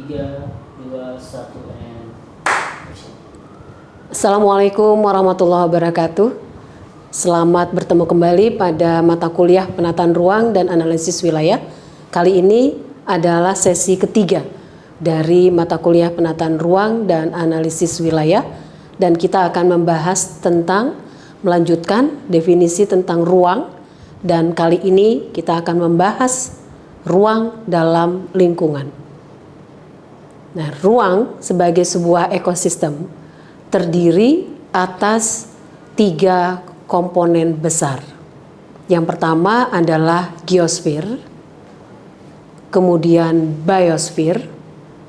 3, 2, 1, and action. Assalamualaikum warahmatullahi wabarakatuh. Selamat bertemu kembali pada mata kuliah penataan ruang dan analisis wilayah. Kali ini adalah sesi ketiga dari mata kuliah penataan ruang dan analisis wilayah, dan kita akan membahas tentang melanjutkan definisi tentang ruang, dan kali ini kita akan membahas ruang dalam lingkungan. Nah, ruang sebagai sebuah ekosistem terdiri atas 3 komponen besar. Yang pertama adalah geosfer, kemudian biosfer,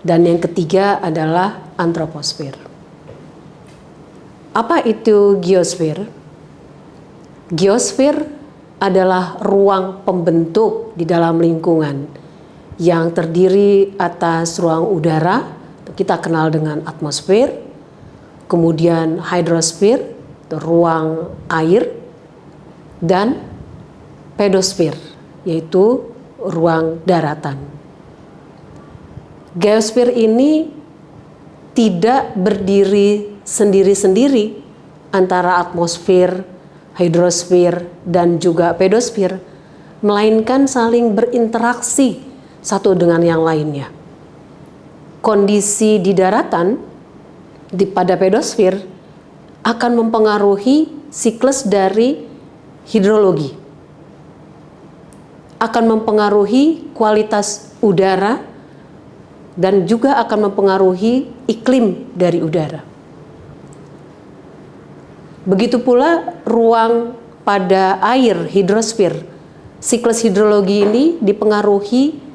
dan yang ketiga adalah antroposfer. Apa itu geosfer? Geosfer adalah ruang pembentuk di dalam lingkungan yang terdiri atas ruang udara, kita kenal dengan atmosfer, kemudian hidrosfer, ruang air, dan pedosfer, yaitu ruang daratan. Geosfer ini tidak berdiri sendiri-sendiri antara atmosfer, hidrosfer, dan juga pedosfer, melainkan saling berinteraksi satu dengan yang lainnya. Kondisi di daratan pada pedosfer akan mempengaruhi siklus dari hidrologi, akan mempengaruhi kualitas udara, dan juga akan mempengaruhi iklim dari udara. Begitu pula ruang pada air, hidrosfer. Siklus hidrologi ini dipengaruhi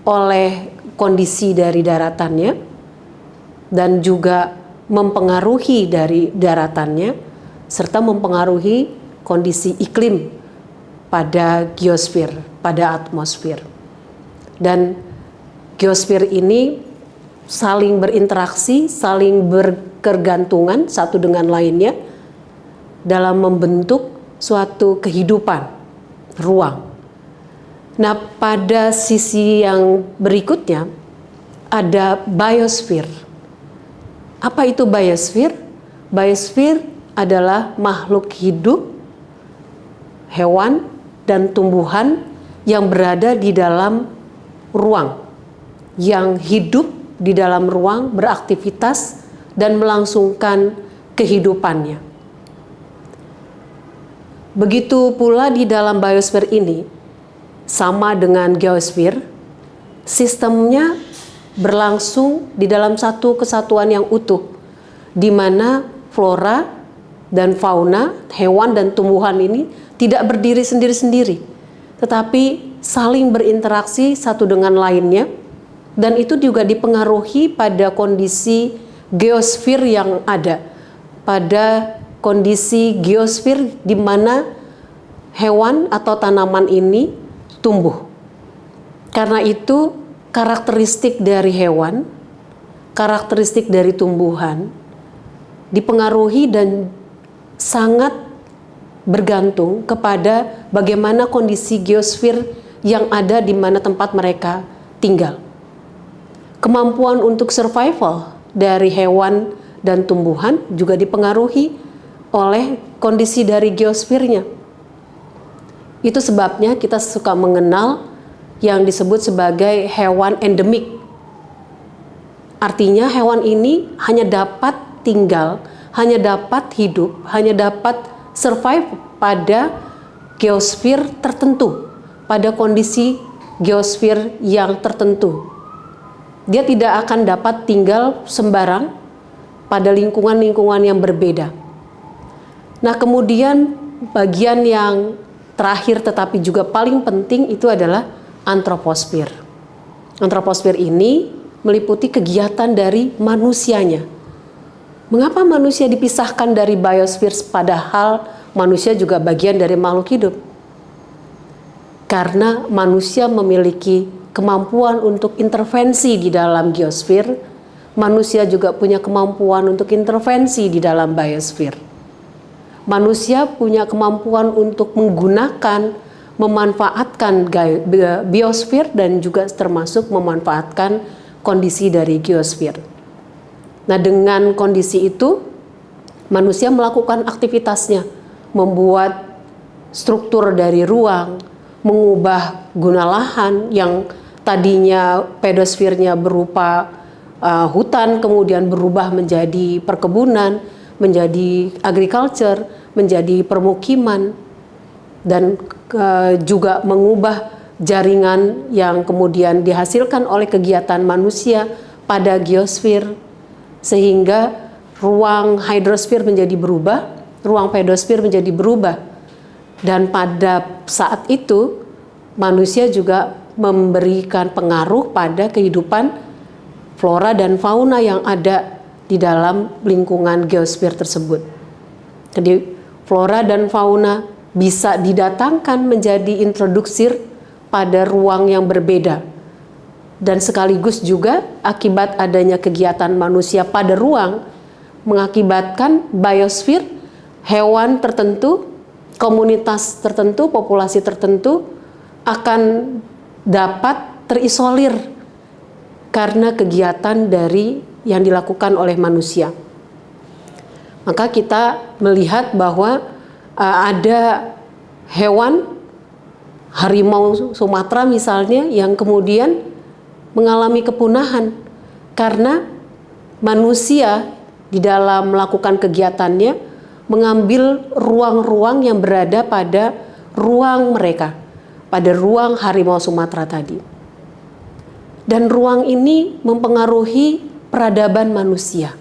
oleh kondisi dari daratannya dan juga mempengaruhi dari daratannya serta mempengaruhi kondisi iklim pada geosfer, pada atmosfer. Dan geosfer ini saling berinteraksi, saling berkegantungan satu dengan lainnya dalam membentuk suatu kehidupan ruang. Nah, pada sisi yang berikutnya ada biosfer. Apa itu biosfer? Biosfer adalah makhluk hidup, hewan, dan tumbuhan yang berada di dalam ruang, yang hidup di dalam ruang, beraktivitas, dan melangsungkan kehidupannya. Begitu pula di dalam biosfer ini, sama dengan geosfer, sistemnya berlangsung di dalam satu kesatuan yang utuh, di mana flora dan fauna, hewan dan tumbuhan ini tidak berdiri sendiri-sendiri, tetapi saling berinteraksi satu dengan lainnya, dan itu juga dipengaruhi pada kondisi geosfer yang ada, pada kondisi geosfer di mana hewan atau tanaman ini tumbuh. Karena itu karakteristik dari hewan, karakteristik dari tumbuhan dipengaruhi dan sangat bergantung kepada bagaimana kondisi geosfer yang ada di mana tempat mereka tinggal. Kemampuan untuk survival dari hewan dan tumbuhan juga dipengaruhi oleh kondisi dari geosfernya. Itu sebabnya kita suka mengenal yang disebut sebagai hewan endemik. Artinya hewan ini hanya dapat tinggal, hanya dapat hidup, hanya dapat survive pada geosfer tertentu, pada kondisi geosfer yang tertentu. Dia tidak akan dapat tinggal sembarang pada lingkungan-lingkungan yang berbeda. Nah, kemudian bagian yang terakhir tetapi juga paling penting itu adalah antroposfer. Antroposfer ini meliputi kegiatan dari manusianya. Mengapa manusia dipisahkan dari biosfer padahal manusia juga bagian dari makhluk hidup? Karena manusia memiliki kemampuan untuk intervensi di dalam geosfer, manusia juga punya kemampuan untuk intervensi di dalam biosfer. Manusia punya kemampuan untuk menggunakan, memanfaatkan biosfer dan juga termasuk memanfaatkan kondisi dari geosfer. Nah, dengan kondisi itu manusia melakukan aktivitasnya, membuat struktur dari ruang, mengubah guna lahan yang tadinya pedosfernya berupa hutan, kemudian berubah menjadi perkebunan, menjadi agriculture, menjadi permukiman, dan juga mengubah jaringan yang kemudian dihasilkan oleh kegiatan manusia pada geosfer, sehingga ruang hidrosfer menjadi berubah, ruang pedosfer menjadi berubah. Dan pada saat itu manusia juga memberikan pengaruh pada kehidupan flora dan fauna yang ada di dalam lingkungan geosfer tersebut. Jadi flora dan fauna bisa didatangkan menjadi introduksir pada ruang yang berbeda. Dan sekaligus juga akibat adanya kegiatan manusia pada ruang mengakibatkan biosfer, hewan tertentu, komunitas tertentu, populasi tertentu akan dapat terisolir karena kegiatan dari yang dilakukan oleh manusia. Maka kita melihat bahwa ada hewan, harimau Sumatera misalnya, yang kemudian mengalami kepunahan karena manusia di dalam melakukan kegiatannya mengambil ruang-ruang yang berada pada ruang mereka, pada ruang harimau Sumatera tadi. Dan ruang ini mempengaruhi peradaban manusia.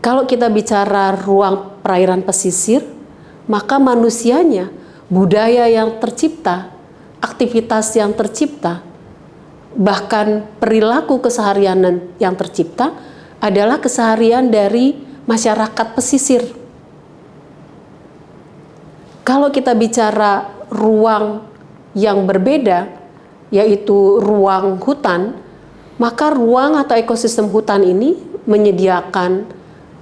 Kalau kita bicara ruang perairan pesisir, maka manusianya, budaya yang tercipta, aktivitas yang tercipta, bahkan perilaku keseharian yang tercipta adalah keseharian dari masyarakat pesisir. Kalau kita bicara ruang yang berbeda, yaitu ruang hutan, maka ruang atau ekosistem hutan ini menyediakan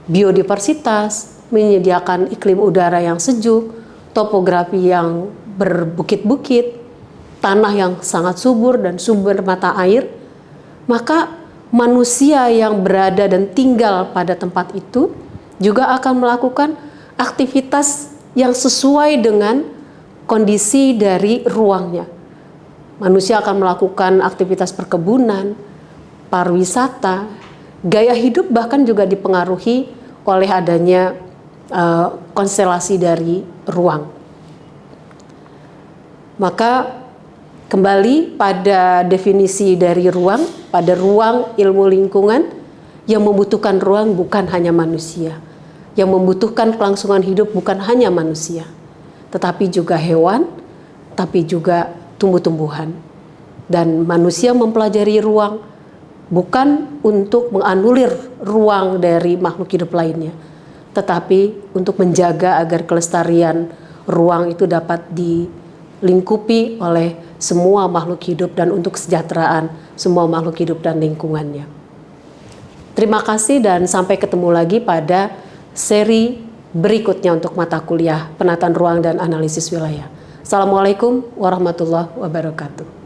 biodiversitas, menyediakan iklim udara yang sejuk, topografi yang berbukit-bukit, tanah yang sangat subur dan sumber mata air. Maka manusia yang berada dan tinggal pada tempat itu juga akan melakukan aktivitas yang sesuai dengan kondisi dari ruangnya. Manusia akan melakukan aktivitas perkebunan, pariwisata, gaya hidup bahkan juga dipengaruhi oleh adanya konstelasi dari ruang. Maka kembali pada definisi dari ruang, pada ruang ilmu lingkungan, yang membutuhkan ruang bukan hanya manusia, yang membutuhkan kelangsungan hidup bukan hanya manusia, tetapi juga hewan, tapi juga tumbuh-tumbuhan. Dan manusia mempelajari ruang bukan untuk menganulir ruang dari makhluk hidup lainnya, tetapi untuk menjaga agar kelestarian ruang itu dapat dilingkupi oleh semua makhluk hidup dan untuk kesejahteraan semua makhluk hidup dan lingkungannya. Terima kasih dan sampai ketemu lagi pada seri berikutnya untuk mata kuliah Penataan Ruang dan Analisis Wilayah. Assalamualaikum warahmatullahi wabarakatuh.